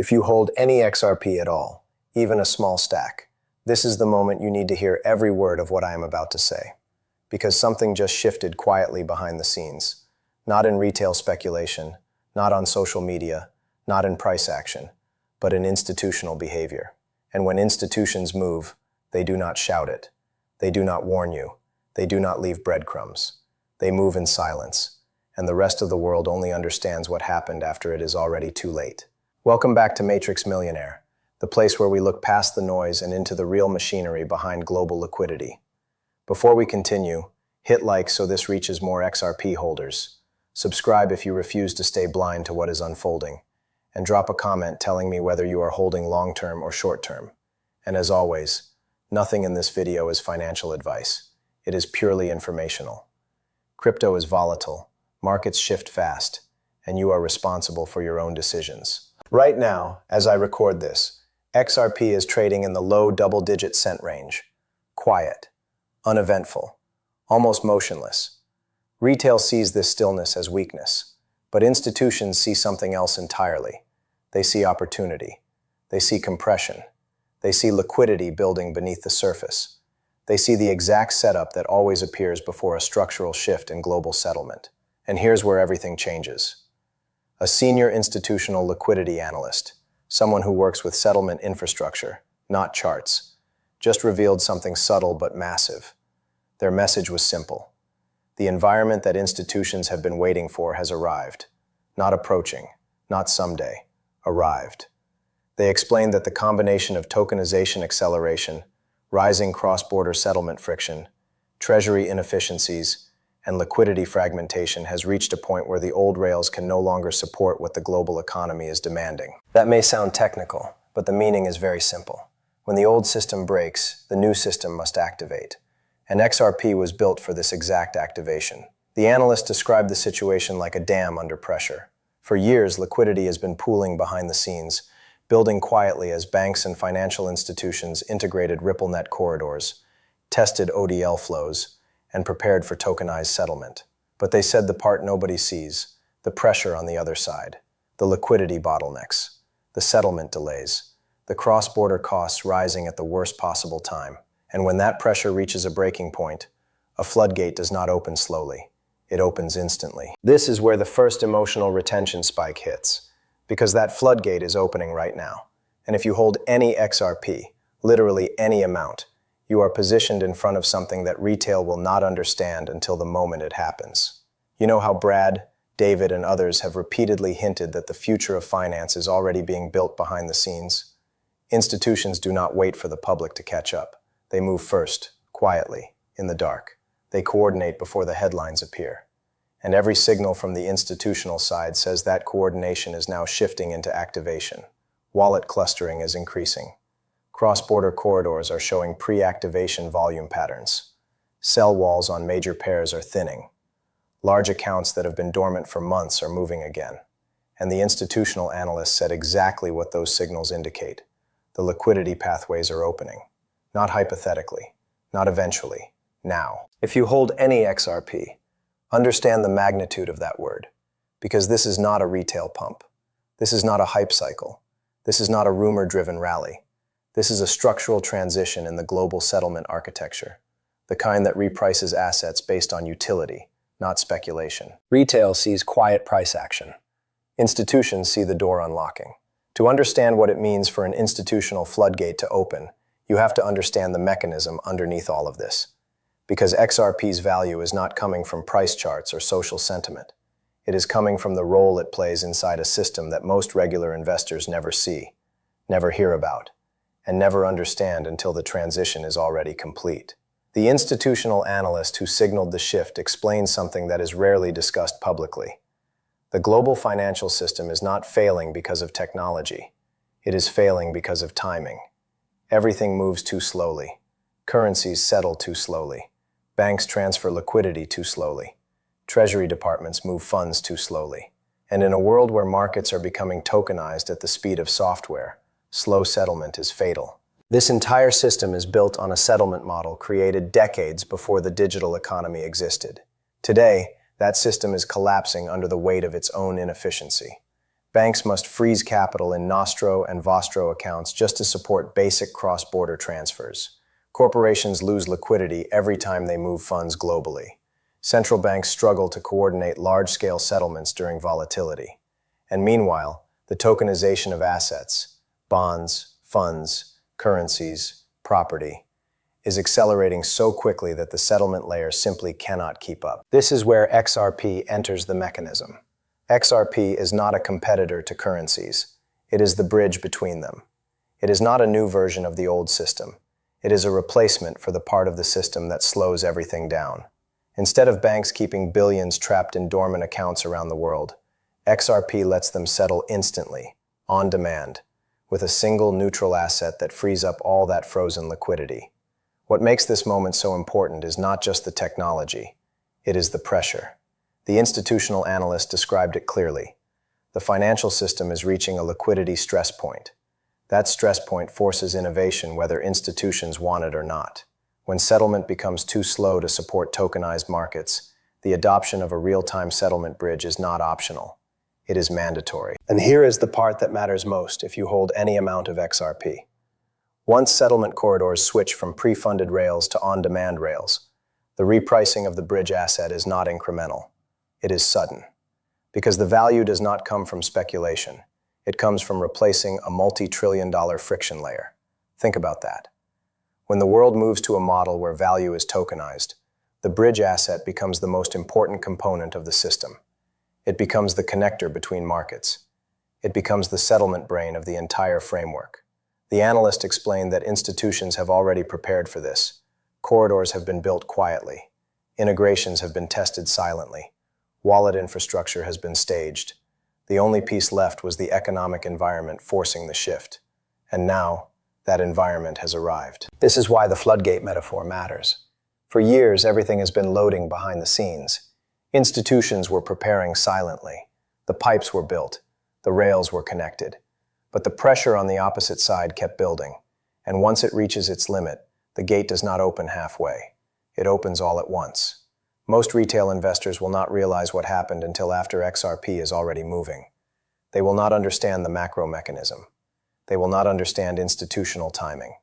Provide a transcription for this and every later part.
If you hold any XRP at all, even a small stack, this is the moment you need to hear every word of what I am about to say. Because something just shifted quietly behind the scenes. Not in retail speculation, not on social media, not in price action, but in institutional behavior. And when institutions move, they do not shout it. They do not warn you. They do not leave breadcrumbs. They move in silence, and the rest of the world only understands what happened after it is already too late. Welcome back to Matrix Millionaire, the place where we look past the noise and into the real machinery behind global liquidity. Before we continue, hit like so this reaches more XRP holders. Subscribe if you refuse to stay blind to what is unfolding, and drop a comment telling me whether you are holding long-term or short-term. And as always, nothing in this video is financial advice. It is purely informational. Crypto is volatile, markets shift fast, and you are responsible for your own decisions. Right now, as I record this, XRP is trading in the low double-digit cent range. Quiet, uneventful, almost motionless. Retail sees this stillness as weakness, but institutions see something else entirely. They see opportunity. They see compression. They see liquidity building beneath the surface. They see the exact setup that always appears before a structural shift in global settlement. And here's where everything changes. A senior institutional liquidity analyst, someone who works with settlement infrastructure, not charts, just revealed something subtle but massive. Their message was simple. The environment that institutions have been waiting for has arrived. Not approaching, not someday, arrived. They explained that the combination of tokenization acceleration, rising cross-border settlement friction, treasury inefficiencies, and liquidity fragmentation has reached a point where the old rails can no longer support what the global economy is demanding. That may sound technical, but the meaning is very simple. When the old system breaks, the new system must activate. And XRP was built for this exact activation. The analyst described the situation like a dam under pressure. For years, liquidity has been pooling behind the scenes, building quietly as banks and financial institutions integrated RippleNet corridors, tested ODL flows, and prepared for tokenized settlement. But they said the part nobody sees, the pressure on the other side, the liquidity bottlenecks, the settlement delays, the cross-border costs rising at the worst possible time. And when that pressure reaches a breaking point, a floodgate does not open slowly. It opens instantly. This is where the first emotional retention spike hits, because that floodgate is opening right now. And if you hold any XRP, literally any amount, you are positioned in front of something that retail will not understand until the moment it happens. You know how Brad, David, and others have repeatedly hinted that the future of finance is already being built behind the scenes? Institutions do not wait for the public to catch up. They move first, quietly, in the dark. They coordinate before the headlines appear. And every signal from the institutional side says that coordination is now shifting into activation. Wallet clustering is increasing. Cross-border corridors are showing pre-activation volume patterns. Sell walls on major pairs are thinning. Large accounts that have been dormant for months are moving again. And the institutional analysts said exactly what those signals indicate. The liquidity pathways are opening. Not hypothetically, not eventually, now. If you hold any XRP, understand the magnitude of that word, because this is not a retail pump. This is not a hype cycle. This is not a rumor-driven rally. This is a structural transition in the global settlement architecture, the kind that reprices assets based on utility, not speculation. Retail sees quiet price action. Institutions see the door unlocking. To understand what it means for an institutional floodgate to open, you have to understand the mechanism underneath all of this. Because XRP's value is not coming from price charts or social sentiment. It is coming from the role it plays inside a system that most regular investors never see, never hear about, and never understand until the transition is already complete. The institutional analyst who signaled the shift explains something that is rarely discussed publicly. The global financial system is not failing because of technology. It is failing because of timing. Everything moves too slowly. Currencies settle too slowly. Banks transfer liquidity too slowly. Treasury departments move funds too slowly. And in a world where markets are becoming tokenized at the speed of software, slow settlement is fatal. This entire system is built on a settlement model created decades before the digital economy existed. Today, that system is collapsing under the weight of its own inefficiency. Banks must freeze capital in Nostro and Vostro accounts just to support basic cross-border transfers. Corporations lose liquidity every time they move funds globally. Central banks struggle to coordinate large-scale settlements during volatility. And meanwhile, the tokenization of assets, bonds, funds, currencies, property, is accelerating so quickly that the settlement layer simply cannot keep up. This is where XRP enters the mechanism. XRP is not a competitor to currencies. It is the bridge between them. It is not a new version of the old system. It is a replacement for the part of the system that slows everything down. Instead of banks keeping billions trapped in dormant accounts around the world, XRP lets them settle instantly, on demand, with a single neutral asset that frees up all that frozen liquidity. What makes this moment so important is not just the technology, it is the pressure. The institutional analyst described it clearly. The financial system is reaching a liquidity stress point. That stress point forces innovation whether institutions want it or not. When settlement becomes too slow to support tokenized markets, the adoption of a real-time settlement bridge is not optional. It is mandatory. And here is the part that matters most if you hold any amount of XRP. Once settlement corridors switch from pre-funded rails to on-demand rails, the repricing of the bridge asset is not incremental. It is sudden. Because the value does not come from speculation. It comes from replacing a multi-trillion-dollar friction layer. Think about that. When the world moves to a model where value is tokenized, the bridge asset becomes the most important component of the system. It becomes the connector between markets. It becomes the settlement brain of the entire framework. The analyst explained that institutions have already prepared for this. Corridors have been built quietly. Integrations have been tested silently. Wallet infrastructure has been staged. The only piece left was the economic environment forcing the shift. And now, that environment has arrived. This is why the floodgate metaphor matters. For years, everything has been loading behind the scenes. Institutions were preparing silently. The pipes were built. The rails were connected. But the pressure on the opposite side kept building, and once it reaches its limit, the gate does not open halfway. It opens all at once. Most retail investors will not realize what happened until after XRP is already moving. They will not understand the macro mechanism. They will not understand institutional timing.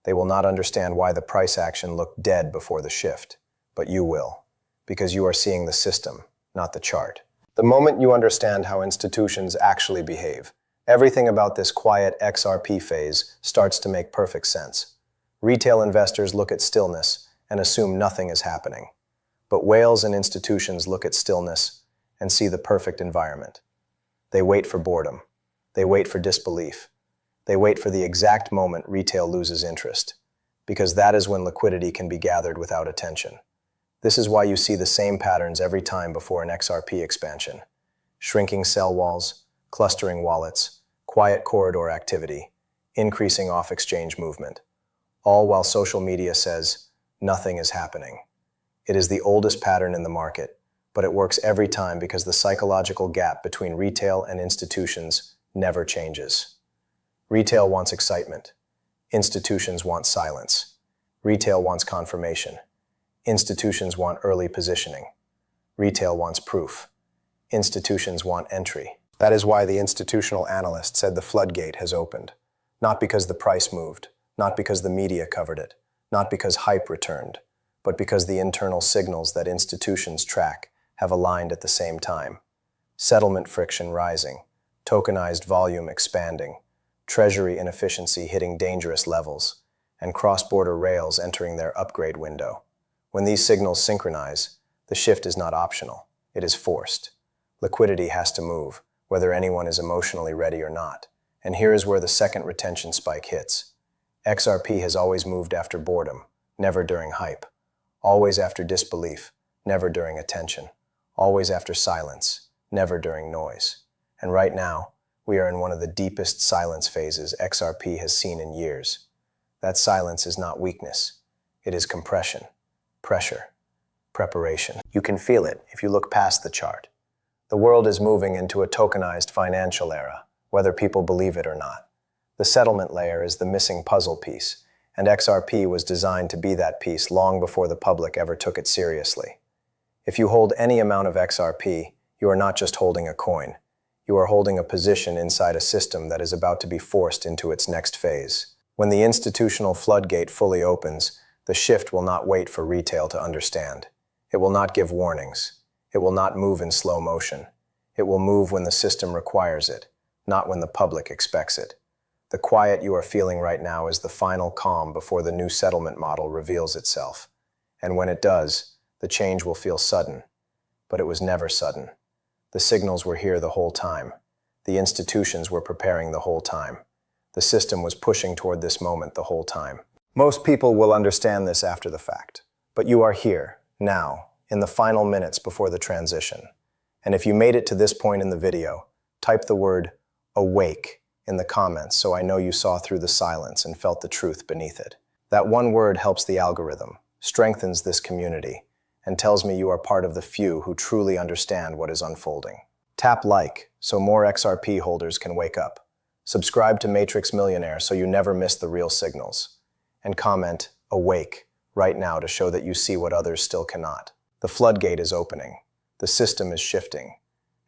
They will not understand why the price action looked dead before the shift. But you will, because you are seeing the system, not the chart. The moment you understand how institutions actually behave, everything about this quiet XRP phase starts to make perfect sense. Retail investors look at stillness and assume nothing is happening. But whales and institutions look at stillness and see the perfect environment. They wait for boredom. They wait for disbelief. They wait for the exact moment retail loses interest, because that is when liquidity can be gathered without attention. This is why you see the same patterns every time before an XRP expansion. Shrinking sell walls, clustering wallets, quiet corridor activity, increasing off-exchange movement, all while social media says, nothing is happening. It is the oldest pattern in the market, but it works every time because the psychological gap between retail and institutions never changes. Retail wants excitement. Institutions want silence. Retail wants confirmation. Institutions want early positioning. Retail wants proof. Institutions want entry. That is why the institutional analyst said the floodgate has opened. Not because the price moved, not because the media covered it, not because hype returned, but because the internal signals that institutions track have aligned at the same time. Settlement friction rising, tokenized volume expanding, treasury inefficiency hitting dangerous levels, and cross-border rails entering their upgrade window. When these signals synchronize, the shift is not optional, it is forced. Liquidity has to move, whether anyone is emotionally ready or not. And here is where the second retention spike hits. XRP has always moved after boredom, never during hype. Always after disbelief, never during attention. Always after silence, never during noise. And right now, we are in one of the deepest silence phases XRP has seen in years. That silence is not weakness. It is compression, pressure, preparation. You can feel it if you look past the chart. The world is moving into a tokenized financial era, whether people believe it or not. The settlement layer is the missing puzzle piece, and XRP was designed to be that piece long before the public ever took it seriously. If you hold any amount of XRP, you are not just holding a coin. You are holding a position inside a system that is about to be forced into its next phase. When the institutional floodgate fully opens, the shift will not wait for retail to understand. It will not give warnings. It will not move in slow motion. It will move when the system requires it, not when the public expects it. The quiet you are feeling right now is the final calm before the new settlement model reveals itself. And when it does, the change will feel sudden. But it was never sudden. The signals were here the whole time. The institutions were preparing the whole time. The system was pushing toward this moment the whole time. Most people will understand this after the fact. But you are here, now, in the final minutes before the transition. And if you made it to this point in the video, type the word awake in the comments so I know you saw through the silence and felt the truth beneath it. That one word helps the algorithm, strengthens this community, and tells me you are part of the few who truly understand what is unfolding. Tap like so more XRP holders can wake up. Subscribe to Matrix Millionaire so you never miss the real signals. And comment awake right now to show that you see what others still cannot. The floodgate is opening, the system is shifting,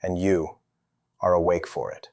and you are awake for it.